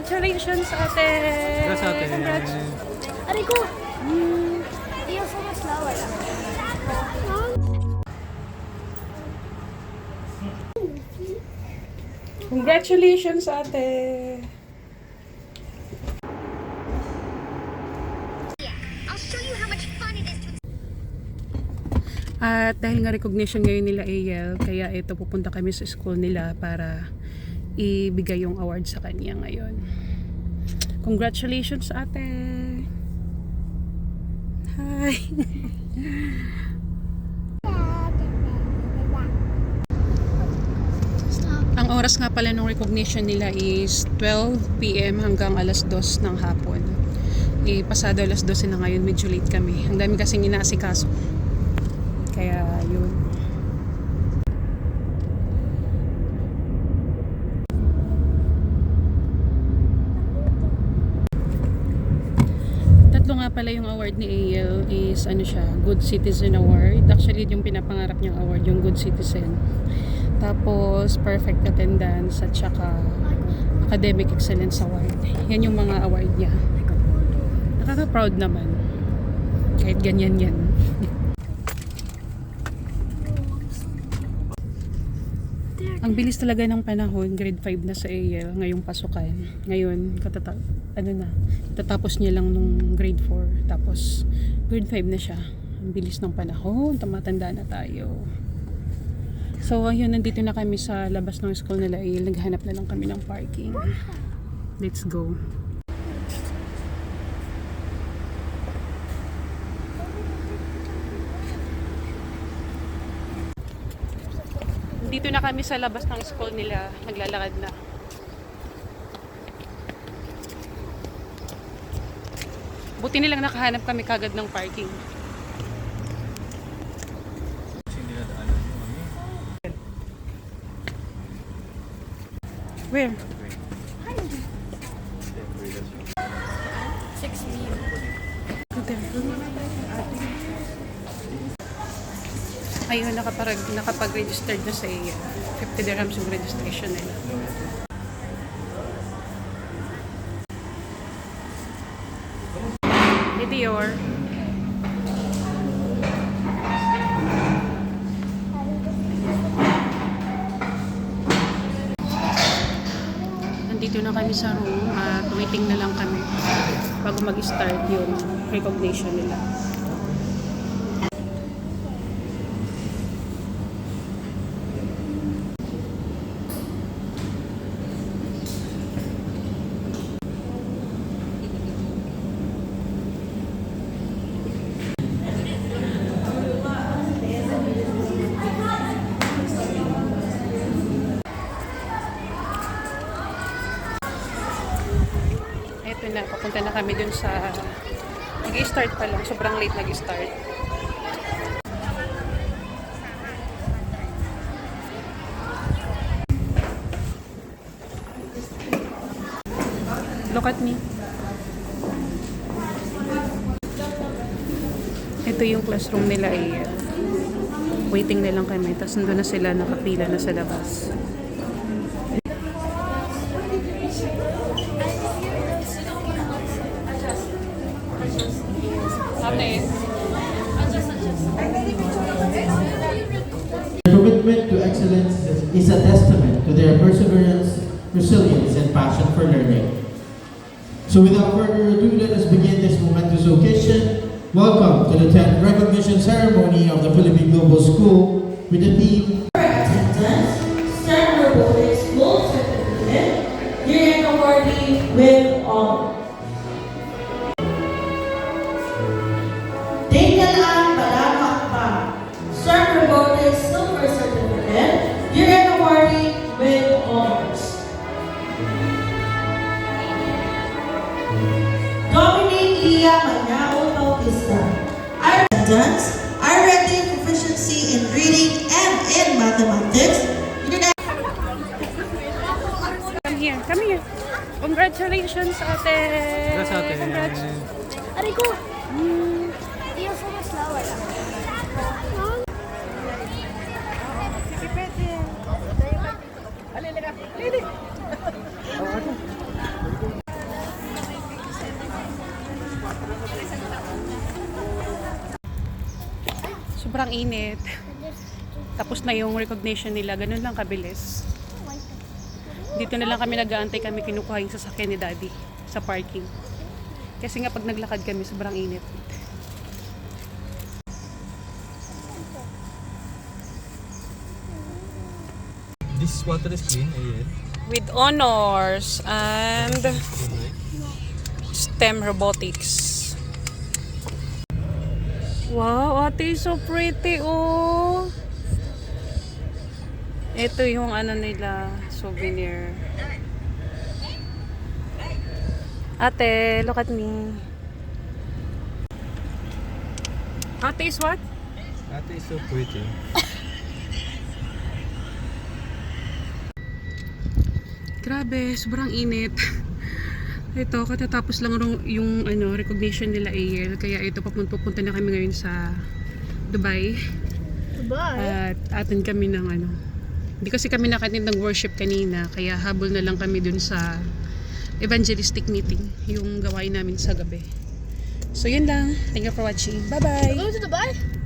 Congratulations, ate! Congrats, ate! Congrats! Aray ko! Iyo sa mas lawal. Congratulations, ate! At dahil nga recognition ngayon nila AL, kaya ito pupunta kami sa school nila para ibigay yung award sa kanya ngayon. Congratulations, ate! Hi! Ang oras nga pala ng recognition nila is 12 PM hanggang alas 2 ng hapon. Pasado alas 12 na ngayon, medyo late kami. Ang dami kasing inaasikaso. Kaya yun. Tatlo nga pala yung award ni AL is ano siya, Good Citizen Award. Actually yung pinapangarap niyang award, yung Good Citizen. Tapos Perfect Attendance at saka Academic Excellence Award. Yan yung mga award niya. Nakaka-proud naman. Kahit ganyan yan. Ang bilis talaga ng panahon, grade 5 na sa AL, ngayong pasukan. Ngayon, tatapos niya lang nung grade 4, tapos grade 5 na siya. Ang bilis ng panahon, tumatanda na tayo. So, ayun, nandito na kami sa labas ng school nila AL, naghanap na lang kami ng parking. Let's go. Dito na kami sa labas ng school nila, naglalakad na. Buti nilang nakahanap kami kagad ng parking. Where? 6 million. Ayun, nakapag-registered na sa iya. 50 dirhams yung registration nila. Hey, Dior. Nandito na kami sa room at waiting na lang kami bago mag-start yung recognition nila. Na, papunta na kami dun sa nag-start pa lang, sobrang late nag-start. Look at me. Ito yung classroom nila eh. Waiting na lang kami, tapos nandun na sila, nakapila na sa labas. Their commitment to excellence is a testament to their perseverance, resilience, and passion for learning. So without further ado, let us begin this momentous occasion. Welcome to the 10th recognition ceremony of the Philippine Global School with the theme Attendance, Standard Robotics Gold Certificate, year-end awardee with honor. Daniel Balakakpa, Standard Robotics Silver Certificate, year-end awardee with honors. Dominic Lia Mañao Bautista, attendance, I-ready proficiency in reading and in mathematics. Come here. Congratulations, ate! Congrats, ate! Congrats! Aray ko! Iyo sa mas lawal. Sige, pwede. Alili ka. Alili! Sobrang init. Tapos na yung recognition nila. Ganun lang kabilis. Dito na lang kami nag-aantay kami kinukuha yung sasakyan ni Daddy sa parking. Kasi nga pag naglakad kami, sobrang init. This water is clean, AL. With honors and STEM robotics. Wow, ate, so pretty, oh. Ito yung ano nila, souvenir. Ate, look at me. Ate is what? Ate is so pretty. Grabe, sobrang init. Ito, katatapos lang yung ano, recognition nila AL. Kaya ito, pupunta na kami ngayon sa Dubai. At atin kami ng ano. Hindi kasi kami nakatid ng worship kanina. Kaya habol na lang kami dun sa evangelistic meeting. Yung gawain namin sa gabi. So yun lang. Thank you for watching. Bye-bye! Go to Dubai?